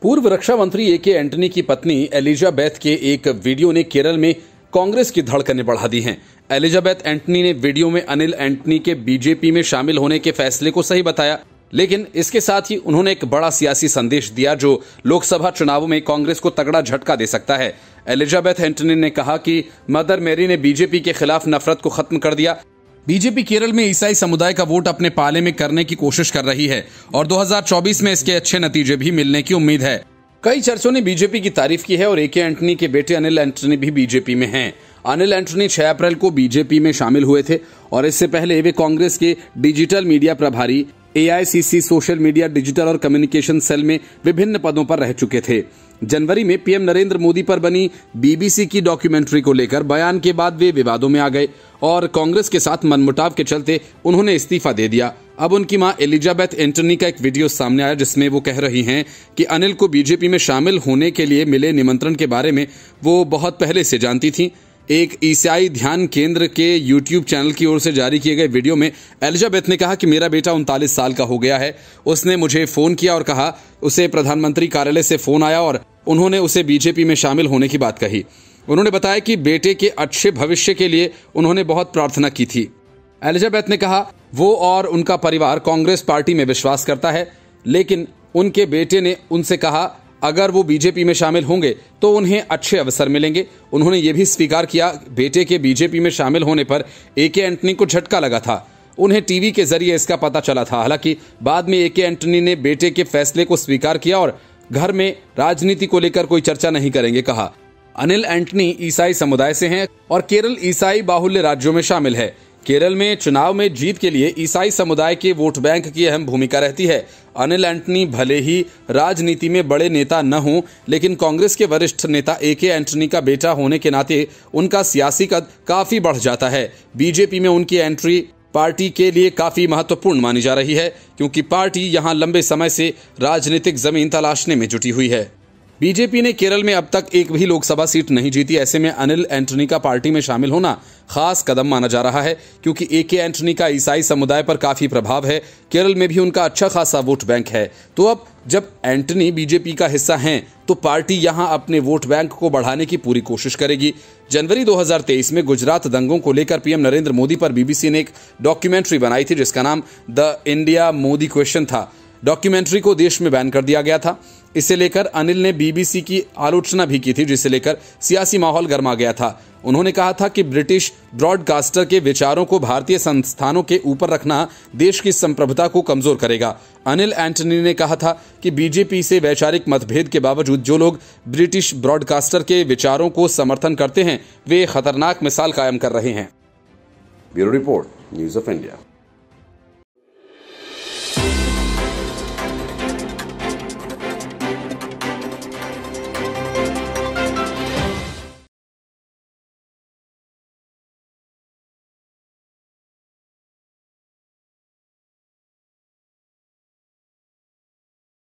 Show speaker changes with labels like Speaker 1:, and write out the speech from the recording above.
Speaker 1: पूर्व रक्षा मंत्री A K. Antony की पत्नी एलिजाबेथ के एक वीडियो ने केरल में कांग्रेस की धड़कनें बढ़ा दी हैं। एलिजाबेथ एंटनी ने वीडियो में अनिल एंटनी के बीजेपी में शामिल होने के फैसले को सही बताया, लेकिन इसके साथ ही उन्होंने एक बड़ा सियासी संदेश दिया जो लोकसभा चुनावों में कांग्रेस को तगड़ा झटका दे सकता है। एलिजाबेथ एंटनी ने कहा कि मदर मेरी ने बीजेपी के खिलाफ नफरत को खत्म कर दिया। बीजेपी केरल में ईसाई समुदाय का वोट अपने पाले में करने की कोशिश कर रही है और 2024 में इसके अच्छे नतीजे भी मिलने की उम्मीद है। कई चर्चों ने बीजेपी की तारीफ की है और ए.के. एंटनी के बेटे अनिल एंटनी भी बीजेपी में हैं। अनिल एंटनी 6 अप्रैल को बीजेपी में शामिल हुए थे और इससे पहले वे कांग्रेस के डिजिटल मीडिया प्रभारी, AICC सोशल मीडिया डिजिटल और कम्युनिकेशन सेल में विभिन्न पदों पर रह चुके थे। जनवरी में पीएम नरेंद्र मोदी पर बनी BBC की डॉक्यूमेंट्री को लेकर बयान के बाद वे विवादों में आ गए और कांग्रेस के साथ मनमुटाव के चलते उन्होंने इस्तीफा दे दिया। अब उनकी मां एलिजाबेथ एंटनी का एक वीडियो सामने आया जिसमें वो कह रही हैं कि अनिल को बीजेपी में शामिल होने के लिए मिले निमंत्रण के बारे में वो बहुत पहले से जानती थीं। एक ईसाई ध्यान केंद्र के YouTube चैनल की ओर से जारी किए गए वीडियो में एलिजाबेथ ने कहा कि मेरा बेटा 39 साल का हो गया है। उसने मुझे फोन किया और कहा उसे प्रधानमंत्री कार्यालय से फोन आया और उन्होंने उसे बीजेपी में शामिल होने की बात कही। उन्होंने बताया कि बेटे के अच्छे भविष्य के लिए उन्होंने बहुत प्रार्थना की थी। एलिजाबेथ ने कहा वो और उनका परिवार कांग्रेस पार्टी में विश्वास करता है, लेकिन उनके बेटे ने उनसे कहा अगर वो बीजेपी में शामिल होंगे तो उन्हें अच्छे अवसर मिलेंगे। उन्होंने ये भी स्वीकार किया बेटे के बीजेपी में शामिल होने पर ए.के. एंटनी को झटका लगा था। उन्हें टीवी के जरिए इसका पता चला था। हालांकि बाद में ए.के. एंटनी ने बेटे के फैसले को स्वीकार किया और घर में राजनीति को लेकर कोई चर्चा नहीं करेंगे कहा। अनिल एंटनी ईसाई समुदाय से हैं और केरल ईसाई बाहुल्य राज्यों में शामिल है। केरल में चुनाव में जीत के लिए ईसाई समुदाय के वोट बैंक की अहम भूमिका रहती है। अनिल एंटनी भले ही राजनीति में बड़े नेता न हों, लेकिन कांग्रेस के वरिष्ठ नेता ए.के. एंटनी का बेटा होने के नाते उनका सियासी कद काफी बढ़ जाता है। बीजेपी में उनकी एंट्री पार्टी के लिए काफी महत्वपूर्ण मानी जा रही है, क्योंकि पार्टी यहां लंबे समय से राजनीतिक जमीन तलाशने में जुटी हुई है। बीजेपी ने केरल में अब तक एक भी लोकसभा सीट नहीं जीती। ऐसे में अनिल एंटनी का पार्टी में शामिल होना खास कदम माना जा रहा है, क्योंकि ए.के. एंटनी का ईसाई समुदाय पर काफी प्रभाव है। केरल में भी उनका अच्छा खासा वोट बैंक है। तो अब जब एंटनी बीजेपी का हिस्सा हैं, तो पार्टी यहां अपने वोट बैंक को बढ़ाने की पूरी कोशिश करेगी। जनवरी 2023 में गुजरात दंगों को लेकर पीएम नरेंद्र मोदी पर BBC ने एक डॉक्यूमेंट्री बनाई थी जिसका नाम द इंडिया मोदी क्वेश्चन था। डॉक्यूमेंट्री को देश में बैन कर दिया गया था। इसे लेकर अनिल ने BBC की आलोचना भी की थी, जिसे लेकर सियासी माहौल गर्मा गया था। उन्होंने कहा था कि ब्रिटिश ब्रॉडकास्टर के विचारों को भारतीय संस्थानों के ऊपर रखना देश की संप्रभुता को कमजोर करेगा। अनिल एंटनी ने कहा था कि बीजेपी से वैचारिक मतभेद के बावजूद जो लोग ब्रिटिश ब्रॉडकास्टर के विचारों को समर्थन करते हैं वे खतरनाक मिसाल कायम कर रहे हैं। Bureau report, news of India.